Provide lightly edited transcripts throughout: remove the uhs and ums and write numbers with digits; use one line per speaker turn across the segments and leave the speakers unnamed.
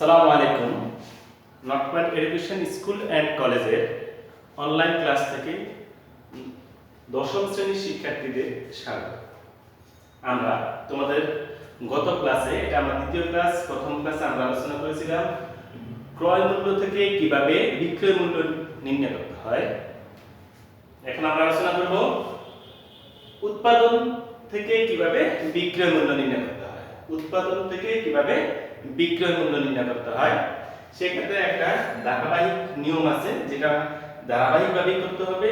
সালামু আলাইকুম। North point education school and কলেজের অনলাইন ক্লাস থেকে দশম শ্রেণীর শিক্ষার্থীদের স্বাগত। আমরা তোমাদের গত ক্লাসে, এটা আমার দ্বিতীয় ক্লাস, প্রথম ক্লাসে আমরা আলোচনা করেছিলাম ক্রয় মূল্য থেকে কিভাবে বিক্রয় মূল্য নির্ণয় করতে হয়। এখন আমরা আলোচনা করব উৎপাদন থেকে কিভাবে বিক্রয় মূল্য নির্ণয় করতে হয়। উৎপাদন থেকে কিভাবে বিক্রয় মূল্য নির্ণয় করতে হয়, সেক্ষেত্রে একটা ধারাবাহিক নিয়ম আছে, যেটা ধারাবাহিকভাবে করতে হবে।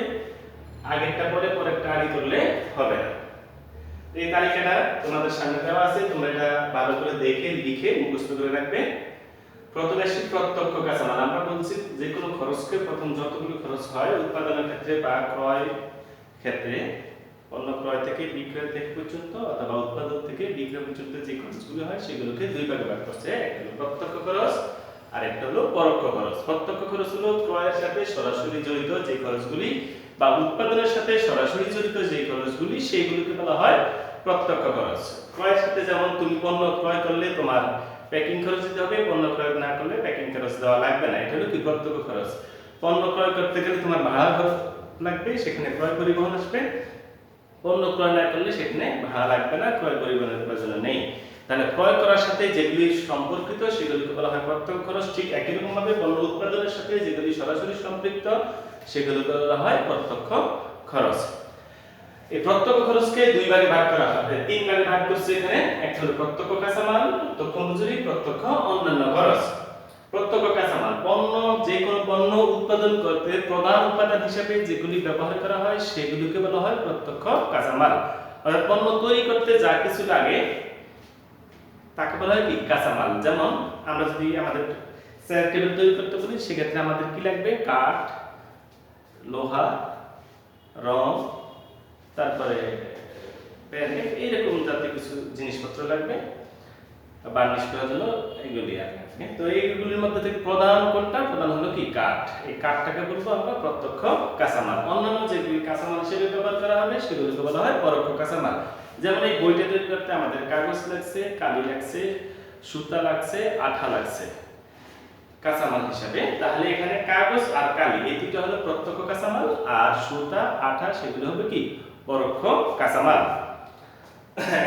আগেরটা পরে পরেরটা আগে করলে হবে না। এই তালিকাটা তোমাদের সামনে দেওয়া আছে, তোমরা এটা ভালো করে দেখে লিখে মুখস্থ করে রাখবে। প্রথমে আসি প্রত্যক্ষ কাঁচামাল। আমরা বলছি যে কোনো খরচকে প্রথম যতগুলো খরচ হয় উৎপাদনের ক্ষেত্রে বা ক্রয় ক্ষেত্রে, পণ্য ক্রয় থেকে বিক্রয় থেকে পর্যন্ত অথবা উৎপাদন থেকে বিক্রয় পর্যন্ত যে খরচগুলো হয় সেগুলোকে দুই ভাগে ভাগ করছে। একটা হলো প্রত্যক্ষ খরচ আর একটা হলো পরোক্ষ খরচ। প্রত্যক্ষ খরচ হলো ক্রয়ের সাথে সরাসরি জড়িত যে খরচগুলি বা উৎপাদনের সাথে সরাসরি জড়িত যে খরচগুলি, সেইগুলোকে বলা হয় প্রত্যক্ষ খরচ। ক্রয়ের সাথে যেমন তুমি পণ্য ক্রয় করলে তোমার প্যাকিং খরচ দিতে হবে, পণ্য ক্রয় না করলে প্যাকিং খরচ দেওয়া লাগবে না, এটা হলো কি প্রত্যক্ষ খরচ। পণ্য ক্রয় করতে গেলে তোমার ভাড়া খরচ লাগবে, সেখানে ক্রয় পরিবহন আসবে। পণ্য ক্রয় না করলে সেখানে ভাড়া লাগবে না, ক্রয় পরিবহনের প্রয়োজন নেই। তাহলে ক্রয় করার সাথে যেগুলি সম্পর্কিত সেগুলিকে বলা হয় প্রত্যক্ষ খরচ। ঠিক একই রকম ভাবে পণ্য উৎপাদনের সাথে যেগুলি সরাসরি সম্পৃক্ত সেগুলিকে বলা হয় প্রত্যক্ষ খরচ। এই প্রত্যক্ষ খরচকে দুই ভাগে ভাগ করা হবে, তিন ভাগে ভাগ করছে এখানে। একটা হলো প্রত্যক্ষ কাঁচামাল, প্রত্যক্ষ মজুরি, প্রত্যক্ষ অন্যান্য খরচ। প্রত্যক্ষ কাঁচামাল পণ্য, যে কোনো পণ্য উৎপাদন করতে প্রধান উপাদান হিসেবে যেগুলি ব্যবহার করা হয় সেগুলোকে বলা হয় প্রত্যক্ষ কাঁচামাল। অর্থাৎ পণ্য তৈরি করতে যা কিছু লাগে তাকে বলা হয় কি কাঁচামাল। যেমন আমরা যদি আমাদের চেয়ার টেবিল তৈরি করতে বলি, সেক্ষেত্রে আমাদের কি লাগবে? কাঠ, লোহা, রং, তারপরে প্যানেল, এইরকম জাতীয় কিছু জিনিসপত্র লাগবে বার্নিশ করার জন্য, এগুলি আর কি। তো এইগুলির মধ্যে থেকে প্রধান কোনটা? প্রধান হলো কি কাঠ। এই কাঠটাকে বলবো আমরা প্রত্যক্ষ কাঁচামাল। অন্যান্য যেগুলি কাঁচামাল হিসেবে ব্যবহার করা হবে সেগুলোকে বলা হয় পরোক্ষ কাঁচামাল। যেমন এই বইটা তৈরি করতে আমাদের কাগজ লাগছে, কালি লাগছে, সুতা লাগছে, আঠা লাগছে কাঁচামাল হিসাবে। তাহলে এখানে কাগজ আর কালি এই দুটো হলো প্রত্যক্ষ কাঁচামাল, আর সুতা, আঠা সেগুলো হবে কি পরোক্ষ কাঁচামাল।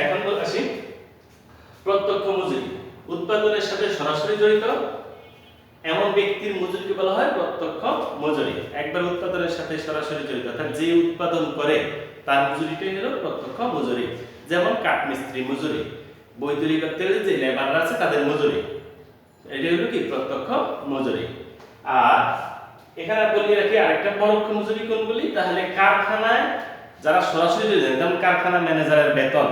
এখন আসি প্রত্যক্ষ মজুরি। উৎপাদনের সাথে সরাসরি জড়িত এমন ব্যক্তির মজুরিকে বলা হয় প্রত্যক্ষ মজুরি। একবার উৎপাদনের সাথে সরাসরি জড়িত, অর্থাৎ যে উৎপাদন করে তার মজুরিটাই হলো প্রত্যক্ষ মজুরি। যেমন কাঠমিস্ত্রি মজুরি, বই তৈরি করতে গেলে যে লেবাররা আছে তাদের মজুরি, এটা হলো কি প্রত্যক্ষ মজুরি। আর এখানে বলি রাখি আরেকটা পরোক্ষ মজুরি কোনগুলি? তাহলে কারখানায় যারা সরাসরি জড়িত, যেমন কারখানা ম্যানেজারের বেতন,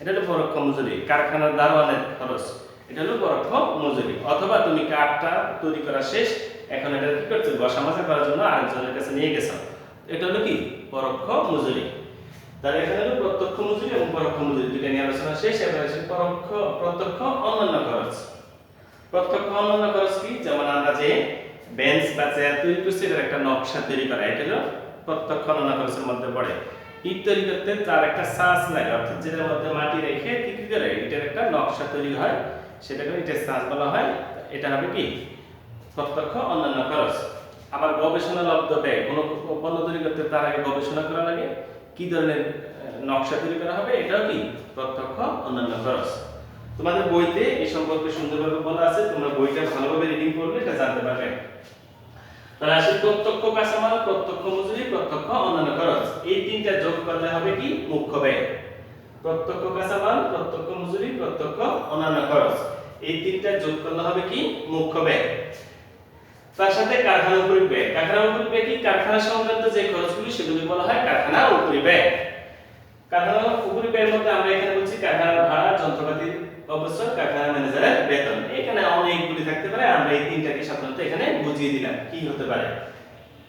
এটা হলো পরোক্ষ মজুরি। কারখানার দারোয়ানের খরচ, এটা হলো পরোক্ষ মজুরি। অথবা তুমি কাঠটা তৈরি করা শেষ, এখন এটা কি করছো? ঘষা মাজা করার জন্য আরেকজনের কাছে নিয়ে গেছো, এটা হলো কি পরোক্ষ মজুরি। তাহলে এখানে হলো প্রত্যক্ষ মজুরি এবং পরোক্ষ মজুরি দুইটা নিয়ে আলোচনা শেষ। এবার আসে প্রত্যক্ষ অন্যান্য খরচ। প্রত্যক্ষ অন্যান্য খরচ কি? যেমন আমরা যে বেঞ্চ বা চেয়ার তৈরি করছি, এটার একটা নকশা তৈরি করা, এটা হলো প্রত্যক্ষ অন্যান্য খরচের মধ্যে পড়ে। ইট তৈরি করতে তার একটা ছাঁচ লাগে, অর্থাৎ যেটার মধ্যে মাটি রেখে কি করে এটার একটা নকশা তৈরি হয়, সেটাকে ইটের ছাঁচ বলা হয়। এটা হবে কি প্রত্যক্ষ অন্যান্য খরচ। আবার গবেষণা লব্ধ ব্যয়, কোনো পণ্য তৈরি করতে তার আগে গবেষণা করা লাগে, কি ধরনের নকশা তৈরি করা হবে, এটাও কি প্রত্যক্ষ অন্যান্য খরচ। তোমাদের বইতে এই সম্পর্কে সুন্দরভাবে বলা আছে, তোমরা বইটা ভালোভাবে রিডিং করলে এটা জানতে পারবে। তাহলে আসলে প্রত্যক্ষ কাঁচামাল, প্রত্যক্ষ মজুরি, প্রত্যক্ষ অন্যান্য খরচ, এই তিনটা যোগ করলে হবে কি মুখ্য ব্যয়। প্রত্যক্ষ কাঁচামাল, প্রত্যক্ষ মজুরি, প্রত্যক্ষ অন্যান্য খরচ, এই তিনটা যোগ করলে হবে কি মুখ্য ব্যয়। তার সাথে কারখানা উপরি ব্যয়। কারখানা উপরি ব্যয় কি? কারখানা সংক্রান্ত যে খরচগুলি সেগুলি বলা হয় কারখানা উপরি ব্যয়। কারখানা উপরি ব্যয়ের মধ্যে আমরা এখানে বলছি কারখানার ভাড়া, যন্ত্রপাতির অবশ্যই, কারখানা ম্যানেজারের বেতন। এখানে অনেকগুলি থাকতে পারে, আমরা এই তিনটাকে সাধারণত এখানে বুঝিয়ে দিলাম কি হতে পারে।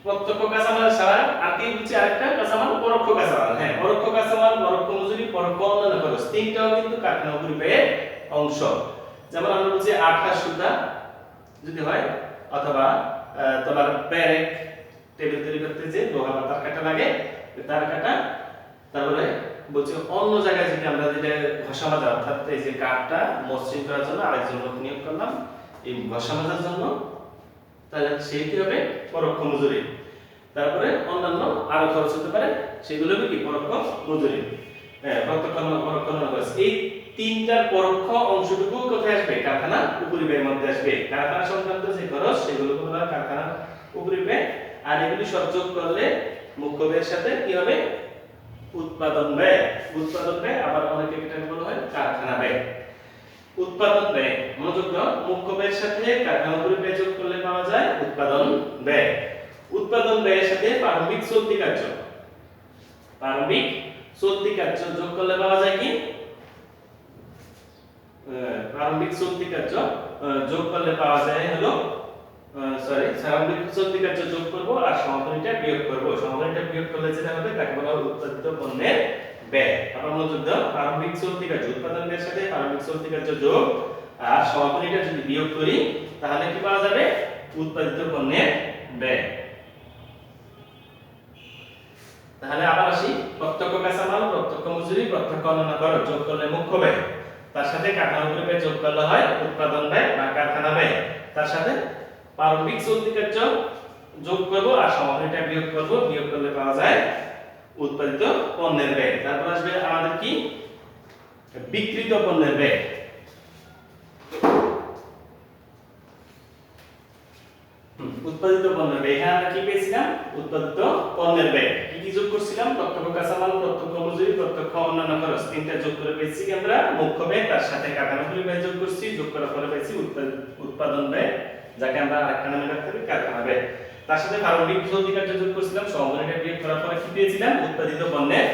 প্রত্যক্ষ কাঁচামাল ছাড়া আর কি বুঝছি? আরেকটা কাঁচামাল পরোক্ষ কাঁচামাল। হ্যাঁ, পরোক্ষ কাঁচামাল, পরোক্ষ মজুরি, পরোক্ষ অন্যান্য খরচ, তিনটাও কিন্তু কারখানা উপরি ব্যয়ের অংশ। যেমন আমরা বলছি আঠা, সুতা যদি হয়, অথবা তোমার ব্যারেক টেবিল তৈরি করতে যে লোহা বা তার কাটা লাগে, তার কাটা। তারপরে বলছি অন্য জায়গায় যদি আমরা যেটা ঘষা মাজা, অর্থাৎ এই যে কাঠটা মসৃণ করার জন্য আরেকজন লোক নিয়োগ করলাম, এই ঘষা মাজার জন্য, তাহলে সে কি হবে পরোক্ষ মজুরি। তারপরে অন্যান্য আরো খরচ হতে পারে, সেগুলো কি পরোক্ষ মজুরি। হ্যাঁ, প্রত্যক্ষ পরোক্ষ খরচ। এই তিনটার পরোক্ষ অংশটুকু কোথায় আসবে? কারখানা উপরিব্যয়ের মধ্যে আসবে। কারখানা সংক্রান্ত যে খরচ সেগুলো বলা হয় কারখানা উপরিব্যয়। আর এগুলি সব যোগ করলে মুখ্য ব্যয়ের সাথে কি হবে? উৎপাদন ব্যয়। উৎপাদন ব্যয় আবার অনেকে এটাকে বলা হয় কারখানা ব্যয়। উৎপাদন ব্যয়, মনোযোগ দাও, মুখ্য ব্যয়ের সাথে কারখানা উপরিব্যয় যোগ করলে পাওয়া যায় উৎপাদন ব্যয়। উৎপাদন ব্যয়ের সাথে প্রারম্ভিক চলতি কার্য, প্রারম্ভিক চলতি কার্য যোগ করলে পাওয়া যায় কি? প্রারম্ভিক চলতি কার্য যোগ করলে পাওয়া যায় হলো প্রারম্ভিক চলতি কার্য যোগ করব আর সমাপনীটা বিয়োগ করব। সমাপনীটা বিয়োগ করলে যেটা হবে তাকে বলা হয় উৎপাদিত পণ্যের ব্যয়। আবার মনোযোগ দাও, প্রারম্ভিক চলতি কার্য উৎপাদন ব্যয়ের সাথে প্রারম্ভিক চলতি কার্য যোগ আর সমাপনীটা যদি বিয়োগ করি তাহলে কি পাওয়া যাবে? উৎপাদিত পণ্যের ব্যয়। তাহলে আবার আসি, প্রত্যক্ষ কাঁচামাল, প্রত্যক্ষ মজুরি, প্রত্যক্ষ অন্যান্য খরচ যোগ করলে মুখ্য ব্যয়, তার সাথে কারখানা উপরিব্যয় যোগ করলে হয় উৎপাদন ব্যয় বা কারখানা ব্যয়। তার সাথে প্রারম্ভিক চলতি কার্য যোগ করব আর সমাপনীটা বিয়োগ করব, বিয়োগ করলে পাওয়া যায় উৎপাদিত পণ্যের ব্যয়। তারপর আসবে আমাদের কি? বিক্রিত পণ্যের ব্যয়। উৎপাদিত পণ্যের ব্যয়, এখানে আমরা কি পেয়েছিলাম? উৎপাদিত পণ্যের ব্যয়। কি কি যোগ করছিলাম? প্রত্যক্ষ কাঁচামাল, প্রত্যক্ষ মজুরি, প্রত্যক্ষ অন্যান্য খরচ, তিনটা যোগ করে পেয়েছি আমরা মুখ্য ব্যয়। তার সাথে কারখানা উপরিব্যয় যোগ করছি, যোগ করার পরে পেয়েছি উৎপাদন ব্যয়, যাকে আমরা আরেকটা নামে রাখতে পারি কারখানা ব্যয়। তার সাথে প্রারম্ভিক চলতি কার্য যোগ করছিলাম, সমাপনীটা বিয়োগ করার পরে কি পেয়েছিলাম? উৎপাদিত পণ্যের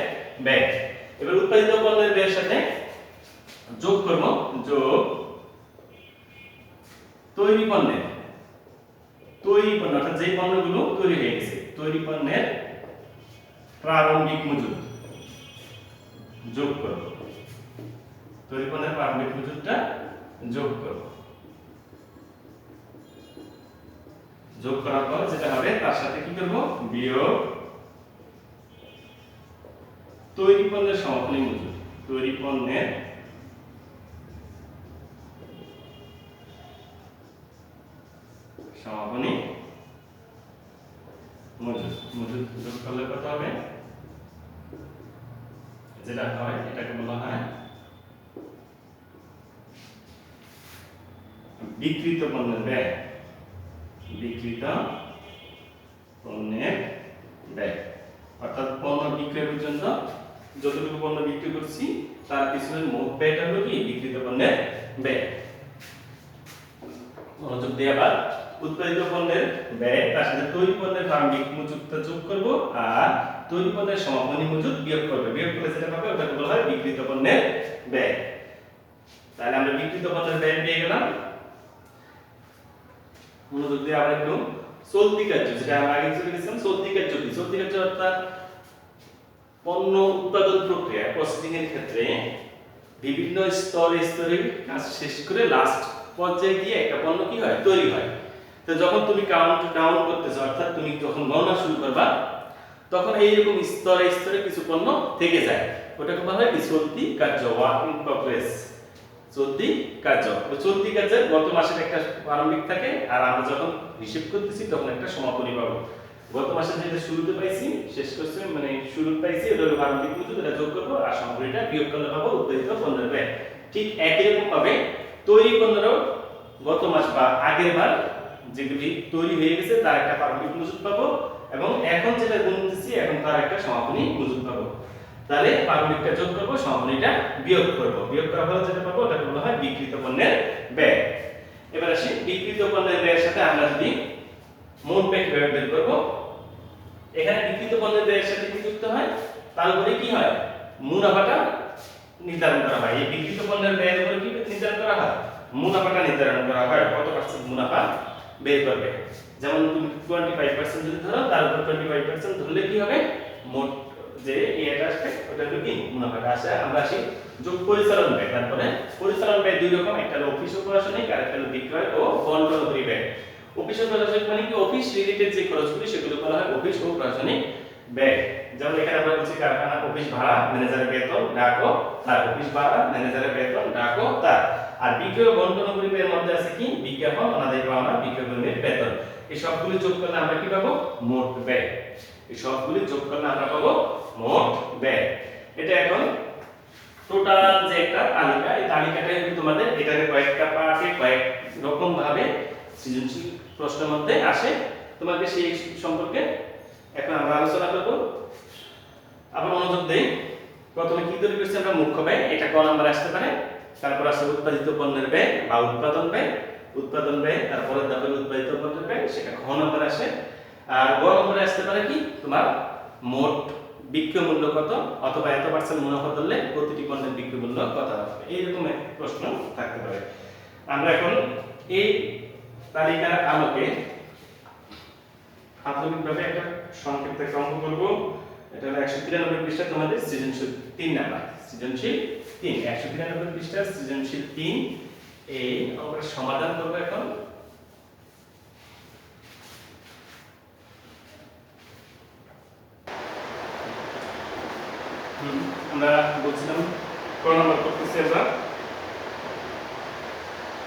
ব্যয়। এবার উৎপাদিত পণ্যের ব্যয়ের সাথে যোগ করব, যোগ তৈরি পণ্যের, তৈরি পণ্য অর্থাৎ যে পণ্যগুলো তৈরি হয়ে গেছে, তৈরি পণ্যের প্রারম্ভিক মজুদ যোগ করব। তৈরি পণ্যের প্রারম্ভিক মজুদটা যোগ করব। যোগ করার পর যেটা হবে তার সাথে কি করব? বিয়োগ তৈরি পণ্যের সমাপনী মজুদ। তৈরি পণ্যের সমাপনী মজুদ। মজুদ যোগ করলে কত হবে? যেটা হয় এটাকে বলা হয় বিক্রিত পণ্যের ব্যয়। বিক্রিত পণ্যের ব্যয় অর্থাৎ পণ্য বিক্রয় পর্যন্ত যতটুকু পণ্য বিক্রি করছি তার পিছনের মোট ব্যয়টা হলো কি? বিক্রিত পণ্যের ব্যয়। মনোযোগ দিয়ে আবার উৎপাদিত পণ্যের ব্যয়, তার সাথে তৈরি পণ্যের প্রারম্ভিক মজুদটা যোগ করব আর তৈরি পণ্যের সমাপনী মজুদ বিয়োগ করব। বিয়োগ করলে যেটা পাবে ওটাকে বলা হয় বিক্রিত পণ্যের ব্যয়। তাহলে আমরা বিক্রিত পণ্যের ব্যয় পেয়ে গেলাম। মনোযোগ দিয়ে আবার একটু চলতি কার্য, যেটা আমরা আগে চলে গেছিলাম, চলতি কার্য কি? চলতি কার্য অর্থাৎ পণ্য উৎপাদন প্রক্রিয়া প্রসেসিং এর ক্ষেত্রে বিভিন্ন স্তরে স্তরে কাজ শেষ করে লাস্ট পর্যায়ে গিয়ে একটা পণ্য কি হয়? তৈরি হয়। তো যখন তুমি কাউন্ট ডাউন করতেছো অর্থাৎ তুমি যখন গণনা শুরু করবা তখন এইরকম স্তরে স্তরে কিছু পণ্য থেকে যায়, ওটাকে বলা হয় কি? চলতি কার্য, ওয়ার্ক ইন প্রগ্রেস। চলতি কার্য, ওই চলতি কার্যের গত মাসের একটা প্রারম্ভিক থাকে আর আমরা যখন হিসাব করতেছি তখন একটা সমাপনী পাবো। গত মাসে যেটা শুরুতে পাইছি, শেষ করছি মানে শুরু পাইছি, এটা হলো প্রারম্ভিক মজুদ, এটা যোগ করব আর সমাপনীটা বিয়োগ করলে পাবো উৎপাদিত পণ্যের ব্যয়। ঠিক একই রকম ভাবে তৈরি পণ্যেরও গত মাস বা আগের বার যেগুলি তৈরি হয়ে গেছে তার একটা প্রারম্ভিক মজুদ পাবো এবং এখন যেটা গুনতেছি এখন তার একটা সমাপনী মজুদ পাবো। তাহলে প্রারম্ভিকটা যোগ করব, সমাপনীটা বিয়োগ করব। বিয়োগ করার পরে যেটা পাবো ওটাকে বলা হয় বিক্রিত পণ্যের ব্যয়। এবার আসি বিক্রিত পণ্যের ব্যয়ের সাথে আমরা যদি মোট ব্যয় কিভাবে বের করব। এখানে বিক্রিত পণ্যের ব্যয়ের সাথে কি যুক্ত হয়? তার উপরে কি হয়? মুনাফাটা নির্ধারণ করা হয়। এই বিক্রিত পণ্যের ব্যয়ের উপরে কি নির্ধারণ করা হয়? মুনাফাটা নির্ধারণ করা হয়, কত পার্সেন্ট মুনাফা বের করবে। যেমন তুমি 25% যদি ধরো, তার উপর 25% ধরলে কি হবে? মোট যে এটা আসবে ওটা হলো কি? মুনাফাটা আসে। আমরা আসি যোগ পরিচালন ব্যয়। তারপরে পরিচালন ব্যয় দুই রকম, একটা হলো অফিস ও প্রশাসনিক আর একটা হলো বিক্রয় ও বন্টন ব্যয়। অফিস ও প্রশাসনিক মানে কি? অফিস রিলেটেড যে খরচগুলি সেগুলো বলা হয় অফিস ও প্রশাসনিক ব্যয়। যেমন এখানে আমরা বলছি কারখানা অফিস ভাড়া ম্যানেজারের বেতন ডাকো তার, অফিস ভাড়া ম্যানেজারের বেতন ডাকো তার। আর বিক্রয় বন্টন পরিপের মধ্যে আছে কি বিজ্ঞাপন অনাদায়ী পাওনা বিক্রয়কর্মীর বেতন। এই সবগুলো যোগ করলে আমরা কি পাবো মোট ব্যয়। এই সবগুলো যোগ করলে আমরা পাবো মোট ব্যয়। এটা এখন টোটাল যে একটা তালিকা, এই তালিকাটাই তোমাদের এটাকে কয়েকটা পার্টে কয়েক রকম ভাবে সৃজনশীল প্রশ্নের মধ্যে আসে, তোমাকে সেই সম্পর্কে এখন আমরা আলোচনা করব। আবার মনোযোগ দেই। প্রথমে কি তৈরি করছি আমরা মুখ্য ব্যয়, এটা ক নাম্বার আসতে পারে। তারপর আসে উৎপাদিত পণ্যের ব্যয় বা উৎপাদন ব্যয়, উৎপাদন ব্যয় তারপরে ধাপে উৎপাদিত পণ্যের ব্যয়, সেটা খ নম্বর আসে। আর গ নম্বরে আসতে পারে কি তোমার মোট বিক্রয় মূল্য কত, অথবা এত পার্সেন্ট মুনাফা ধরলে প্রতিটি পণ্যের বিক্রয় মূল্য কত হবে, এইরকম এক প্রশ্ন থাকতে পারে। আমরা এখন এই তালিকার আলোকে প্রাথমিকভাবে একটা সংক্ষিপ্ত একটা অঙ্ক করব। এটা হলো 193 পৃষ্ঠা তোমাদের সৃজনশীল 3 নাম্বার, সৃজনশীল 3 193 পৃষ্ঠা সৃজনশীল 3। এই আমরা সমাধান করব এখন। আমরা বলছিলাম ক নাম্বার করতেছি আমরা।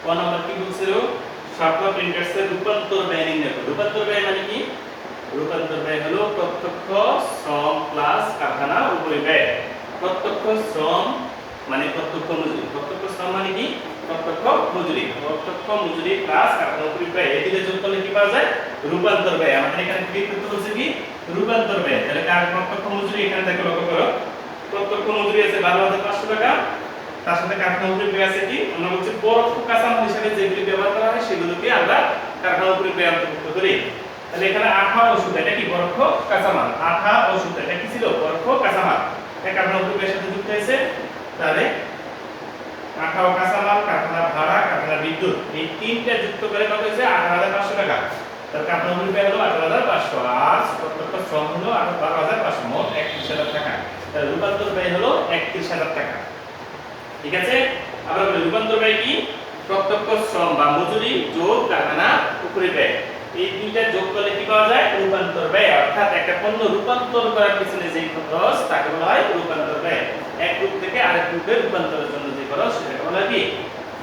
ক নাম্বার কি বলছিল, শাপলা প্রিন্টার্সের রূপান্তর ব্যয় নির্ণয় করো। রূপান্তর ব্যয় মানে কি, রূপান্তর ব্যয় হলো প্রত্যক্ষ শ্রম প্লাস কারখানা উপরি ব্যয়। প্রত্যক্ষ শ্রম মানে প্রত্যক্ষ মজুরি, প্রত্যক্ষ শ্রম মানে কি প্রত্যক্ষ মজুরি, প্রত্যক্ষ মজুরি প্লাস কারখানা উপরি ব্যয়, এই দুটো যোগ করলে কি পাওয়া যায় রূপান্তর ব্যয়। আমাদের এখানে কি করতে বলছে কি রূপান্তর ব্যয়। তাহলে কার প্রত্যক্ষ মজুরি এখানে দেখো লক্ষ্য করো, প্রত্যক্ষ মজুরি আছে 12,500 টাকা, তার সাথে কারখানা উপরি ব্যয় আছে কি আমরা বলছি পরোক্ষ কাঁচামাল হিসেবে যেগুলি ব্যবহার করা হয় সেগুলোকে আমরা কারখানা উপরি ব্যয় অন্তর্ভুক্ত করি। তাহলে এখানে আঠা ওষুধ এটা কি পরোক্ষ কাঁচামাল, আঠা ওষুধ এটা কি ছিল পরোক্ষ কাঁচামাল, এটা কারখানা উপরি ব্যয়ের সাথে যুক্ত হয়েছে। তাহলে আঠা ও কাঁচামাল, কারখানা ভাড়া, কারখানা বিদ্যুৎ, এই তিনটা যুক্ত করে কত হয়েছে 18,500 টাকা। তার কারখানা উপরি ব্যয় হলো 18,500 আর প্রত্যক্ষ শ্রম হলো 12,500, মোট 31,000 টাকা। তাহলে রূপান্তর ব্যয় হলো 31,000 টাকা। ঠিক আছে, আমরা বলি রূপান্তর ব্যয় কি প্রত্যক্ষ শ্রম বা মজুরি যোগ কারখানা উপরি ব্যয়, এই দুইটা যোগ করলে কি পাওয়া যায় রূপান্তর ব্যয়। অর্থাৎ একটা পণ্য রূপান্তর করার পিছনে যে খরচ তাকে বলা হয় রূপান্তর ব্যয়। এক রূপ থেকে আরেক রূপে রূপান্তরের জন্য যে খরচ সেটাকে বলা হয় কি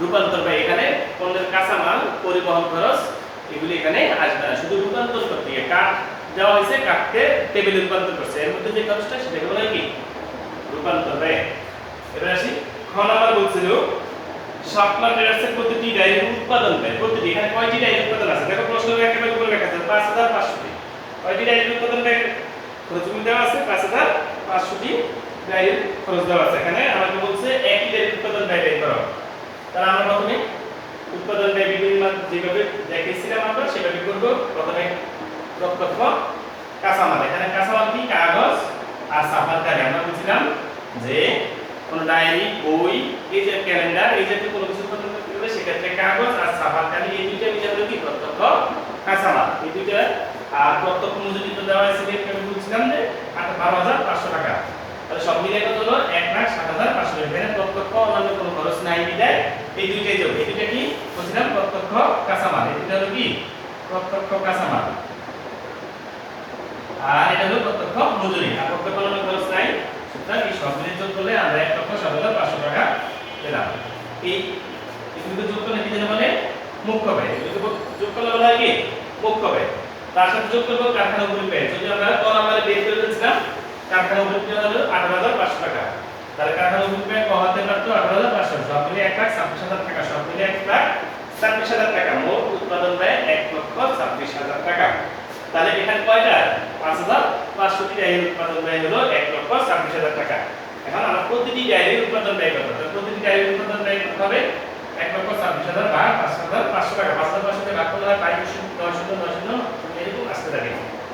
রূপান্তর ব্যয়। এখানে পণ্যের কাঁচামাল পরিবহন খরচ এগুলি এখানে আসবে না, শুধু রূপান্তর করতে গিয়ে কাঠ দেওয়া হয়েছে, কাঠকে টেবিলে রূপান্তর করছে, এর মধ্যে যে খরচটা সেটাকে বলা হয় কি রূপান্তর ব্যয়। এবার আসি খ নাম্বার বলছিল শাপলা ট্রেডার্সের প্রতিটি ডায়েরির উৎপাদন ব্যয়। প্রতিটি এখানে কয়টি ডায়েরি উৎপাদন আছে দেখো, প্রশ্নের একেবারে উপরে লেখা আছে 5,500টি। কয়টি ডায়েরির উৎপাদন ব্যয় খরচ দেওয়া আছে 5,500টি ডায়েরির খরচ দেওয়া আছে। এখানে আমাকে বলছে একই ডায়েরির উৎপাদন ব্যয় বের করো। তাহলে আমরা প্রথমে উৎপাদন ব্যয় বিভিন্ন যেভাবে দেখেছিলাম আমরা সেভাবে করব। প্রথমে প্রত্যক্ষ কাঁচামাল, এখানে কাঁচামাল কি কাগজ আর ছাপার কালি। আমরা বলছিলাম যে কোন ডায়েরি বই এই যে ক্যালেন্ডার এই জাতীয় কোনো কিছু উৎপাদন করতে গেলে সেক্ষেত্রে কাগজ আর ছাপার কালি এই দুইটা মিলে হলো কি প্রত্যক্ষ কাঁচামাল। এই দুইটা আর প্রত্যক্ষ মজুরি তো দেওয়া আছে আমি বলছিলাম যে 12,500 টাকা। তাহলে সব মিলে কত হলো 1,07,500 টাকা। এখানে প্রত্যক্ষ অন্যান্য কোনো খরচ নাই বিদায় এই দুইটাই যোগ। এই দুইটা কি বলছিলাম প্রত্যক্ষ কাঁচামাল, এই দুইটা হলো কি প্রত্যক্ষ কাঁচামাল আর এটা হলো প্রত্যক্ষ মজুরি। আর প্রত্যক্ষ অন্যান্য খরচ নাই, সুতরাং এই সব মিলে যোগ করলে আমরা 1,07,500 টাকা পেলাম। এই এগুলো যোগ করলে কি জানো বলে মুখ্য ব্যয়, এগুলো যোগ করলে বলা হয় কি মুখ্য ব্যয়। তার সাথে যোগ করব কারখানা উপরি ব্যয়। যদি আমরা ক নাম্বারে বের করে দিয়েছিলাম কারখানা উপরি ব্যয় হলো 18,500 টাকা, তাহলে কারখানা উপরি ব্যয় ক হতে পারতো 18,500, সব মিলে 1,26,000 টাকা, সব মিলে 1,26,000 টাকা। মোট উৎপাদন ব্যয় 1,26,000 টাকা। তাহলে এখানে কয়টা 5,500টি ডায়েরির উৎপাদন ব্যয় হলো 1,26,000 টাকা। এখন আমরা প্রতিটি ডায়েরির উৎপাদন ব্যয় করব। তাহলে প্রতিটি ডায়েরির উৎপাদন ব্যয় কত হবে 1,26,000 ভাগ 5,500 টাকা। 5,500 তে ভাগ করলে হয় 22.9090 এরকম আসতে থাকে।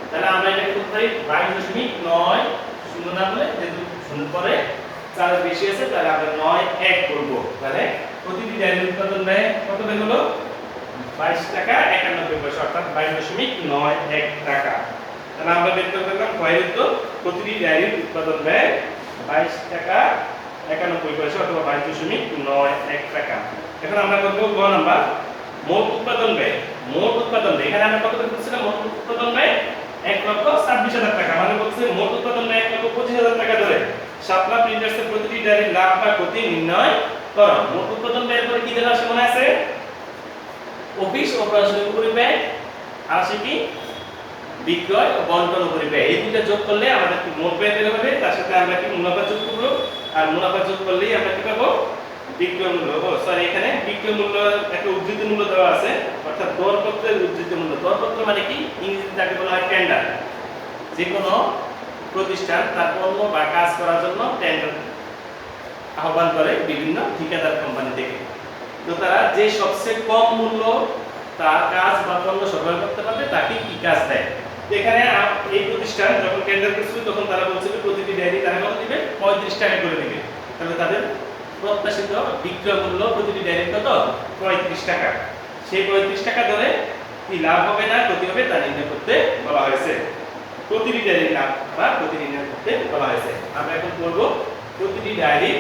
তাহলে আমরা এটা করতে পারি 22.90 না বলে যেহেতু শূন্য পরে 4 বেশি আছে তাহলে আমরা 9 করব। তাহলে প্রতিটি ডায়েরির উৎপাদন ব্যয় কত বের হলো 22 টাকা 91 পয়সা, অর্থাৎ 22.91 টাকা। তাহলে আমরা বের করতে পারলাম কয়ের উত্তর প্রতিটি ডায়েরির উৎপাদন ব্যয় 22 টাকা 91 পয়সা অথবা 22.91 টাকা। এখন আমরা করব গ নাম্বার মোট উৎপাদন ব্যয়। মোট উৎপাদন ব্যয় এখানে আমরা কত বের করছিলাম মোট উৎপাদন ব্যয় 1,26,000 টাকা, মানে বলছে মোট উৎপাদন 1,25,000 টাকা ধরে শাপলা প্রিন্টার্সের প্রতিটি ডায়েরির লাভ বা ক্ষতি নির্ণয় করো। মোট উৎপাদন ব্যয়ের পরে কি দেওয়া আছে মনে আছে? অফিস ও প্রশাসনিক উপরিব্যয়, আর আছে কি বিক্রয় ও বন্টন উপরিব্যয়। এই দুটো যোগ করলে আমাদের মোট ব্যয় বের হবে, তার সাথে আমরা কি মুনাফা যোগ করব, আর মুনাফা যোগ করলেই আমরা কি পাবো? বিক্রয় মূল্য। সরি, এখানে বিক্রয় মূল্য একটা উদ্ধৃত মূল্য দেওয়া আছে, অর্থাৎ দরপত্রের উদ্ধৃত মূল্য। দরপত্র মানে কি? ইংরেজিতে তাকে বলা হয় টেন্ডার। যে কোনো প্রতিষ্ঠান তার পণ্য বা কাজ করার জন্য টেন্ডার আহ্বান করে বিভিন্ন ঠিকাদার কোম্পানি থেকে। তো তারা যে সবচেয়ে কম মূল্য তার কাজ বা পণ্য সরবরাহ করতে পারবে তাকে কি কাজ দেয়। এখানে এই প্রতিষ্ঠান যখন টেন্ডার করছিল তখন তারা বলছিল প্রতিটি ডায়েরি তারা কত দিবে? 35 টাকা করে দিবে। তাহলে তাদের প্রত্যাশিত বিক্রয় মূল্য প্রতিটি ডায়েরি কত? 35 টাকা। সেই 35 টাকা ধরে কি লাভ হবে না ক্ষতি হবে তা নির্ণয় করতে বলা হয়েছে। প্রতিটি ডায়েরির লাভ বা ক্ষতি নির্ণয় করতে বলা হয়েছে। আমরা এখন করব প্রতিটি ডায়েরির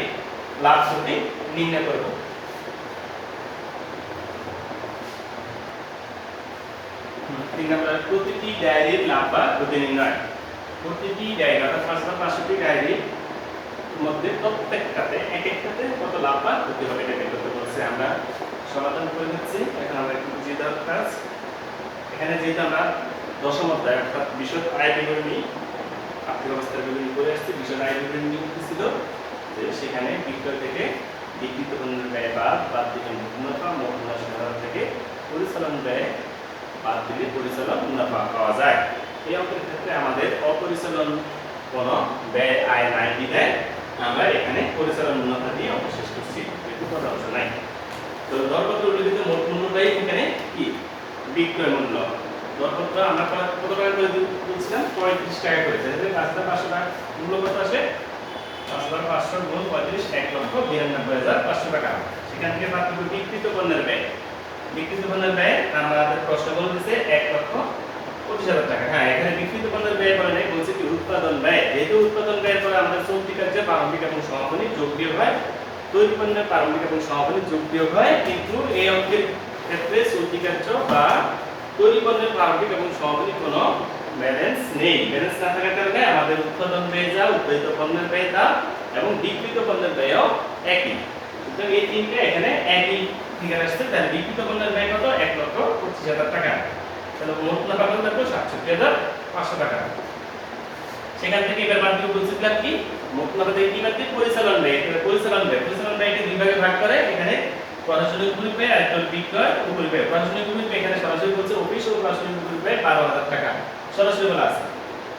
লাভ ক্ষতি নির্ণয় করব। প্রতিটি ডায়েরির লাভ বা ক্ষতি নির্ণয়। প্রতিটি ডায়েরি অর্থাৎ 5,500টি ডায়েরির মধ্যে প্রত্যেকটাতে এক একটাতে কত লাভ বা ক্ষতি হবে এটা বের করতে বলছে। আমরা সমাধান করে নিচ্ছি। এখন আমরা একটু বুঝিয়ে দেওয়ার কাজ। এখানে যেহেতু আমরা দশম অধ্যায় অর্থাৎ বিশদ আয় বিবরণী আর্থিক অবস্থার বিবরণী করে আসছি, বিশদ আয় বিবরণী ছিল যে সেখানে বিক্রয় থেকে বিক্রিত পণ্যের ব্যয় বাদ দিলে মুনাফা, মোট মুনাফা থেকে পরিচালন ব্যয় বাদ দিলে পরিচালন মুনাফা পাওয়া যায়। এই অঙ্কের ক্ষেত্রে আমাদের অপরিচালন কোনো ব্যয় আয় নাই বিধায় আমরা এখানে পরিচালন মুনাফা দিয়ে অঙ্ক শেষ করছি, এটুকু কোনো অংশ নাই। তো দরপত্র উল্লেখিত মোট মূল্যটাই এখানে কি বিক্রয় মূল্য। দরপত্র আমরা কত টাকা করে বলছিলাম? 35 টাকা করে। তাহলে 5,500 টাকা মূল্য কত আসে? 5,500 গুণ 35, 1,92,500 টাকা। সেখান থেকে বাদ দিব বিক্রিত পণ্যের ব্যয়। বিক্রিত পণ্যের ব্যয় আমাদের প্রশ্ন বলে দিয়েছে 1,25,000 টাকা। হ্যাঁ, এখানে বিক্রিত পণ্যের ব্যয় বলে নাই, বলছে কি উৎপাদন ব্যয়। যেহেতু উৎপাদন ব্যয়ের পরে আমাদের চলতি কার্যে প্রারম্ভিক এবং সমাপনী যোগ বিয়োগ হয়, তৈরি পণ্যের প্রারম্ভিক এবং সমাপনী যোগ বিয়োগ হয়, কিন্তু এই অঙ্কের ক্ষেত্রে চলতি কার্য বা তৈরি পণ্যের প্রারম্ভিক এবং সমাপনী কোনো ব্যালেন্স নেই। ব্যালেন্স না থাকার কারণে আমাদের উৎপাদন ব্যয় যা, উৎপাদিত পণ্যের ব্যয় তা এবং বিক্রিত পণ্যের ব্যয়ও একই। সুতরাং এই তিনটা এখানে একই ফিগার আসছে। তাহলে বিক্রিত পণ্যের ব্যয় কত? 1,25,000 টাকা। তাহলে মোট মুনাফা কত থাকবে? 67,500 টাকা। সেখান থেকে এবার বাদ দিয়ে বলছিলাম কি মোট মুনাফা থেকে কি বাদ দিয়ে পরিচালন ব্যয়। পরিচালন ব্যয়কে দুই ভাগে ভাগ করে। এখানে প্রশাসনিক উপরিব্যয় আর বিক্রয় উপরিব্যয়। প্রশাসনিক উপরিব্যয় এখানে সরাসরি বলছে অফিস ও প্রশাসনিক উপরিব্যয় 12,000 টাকা সরাসরি বলা আছে।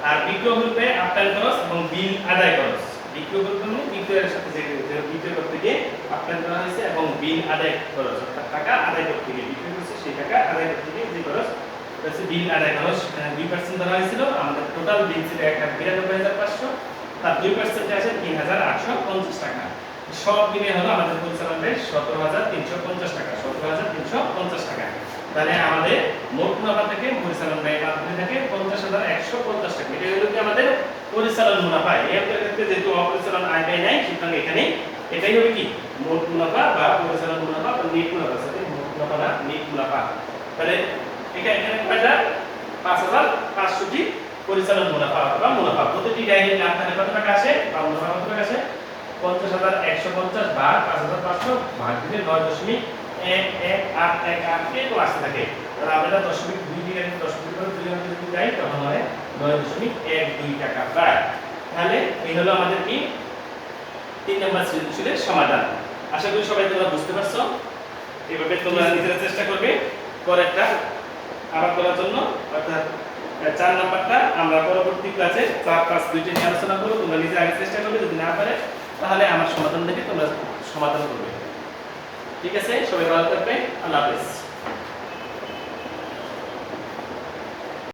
আর বিক্রয় উপরিব্যয় আপ্যায়ন খরচ এবং বিল আদায় খরচ। বিক্রয় উপরিব্যয় মানে বিক্রয়ের সাথে যে বিক্রয় করতে গিয়ে আপ্যায়ন করা হয়েছে এবং বিল আদায় খরচ অর্থাৎ টাকা আদায় করতে গিয়ে বিক্রয় করছে সেই টাকা আদায় করতে গিয়ে যে খরচ হচ্ছে বিল আদায় খরচ 2% ধরা হয়েছিল। আমাদের টোটাল বিল ছিল 1,92,500, তার 2% আছে 3,850 টাকা। সব মিলে হলো আমাদের পরিচালন ব্যয় 17,350 টাকা। 17,350 টাকা। তাহলে আমাদের মোট মুনাফা থেকে পরিচালন ব্যয় বাদ দিলে থাকে 50,150 টাকা। এটা হলো কি আমাদের পরিচালন মুনাফা। এর ক্ষেত্রে যেহেতু অপরিচালন আয় ব্যয় নাই, সুতরাং এখানে এটাই হবে কি মোট মুনাফা বা পরিচালন মুনাফা বা নেট মুনাফা। সাথে মোট মুনাফা না নেট মুনাফা। তাহলে এখানে কয়টা? 5,500টি পরিচালন মুনাফা বা মুনাফা। প্রতিটি ডায়েরির লাভ তাহলে কত টাকা আসে বা মুনাফা কত টাকা আসে? 50,150 ভাগ 5,500 ভাগ দিলে 9.1188 কে তো আসতে থাকে। তাহলে আমরা 0.2 দিয়ে 0.2 যদি যাই তখন হয় 9.12 টাকা প্রায়। তাহলে এই হলো আমাদের কি 3 নম্বর সৃজনশীলের সমাধান। আশা করি সবাই তোমরা বুঝতে পারছো। এভাবে তোমরা নিজেরা চেষ্টা করবে পরেরটা আবার করার জন্য। অর্থাৎ 4 নাম্বারটা আমরা পরবর্তী ক্লাসে 4, 5 দুইটা নিয়ে আলোচনা করব। তোমরা নিজে আগে চেষ্টা করবে, যদি না পারে তাহলে আমার সমাধান দেখে তোমরা সমাধান করবে। ঠিক আছে, সবাই ভালো থাকবে। আল্লাহ হাফেজ।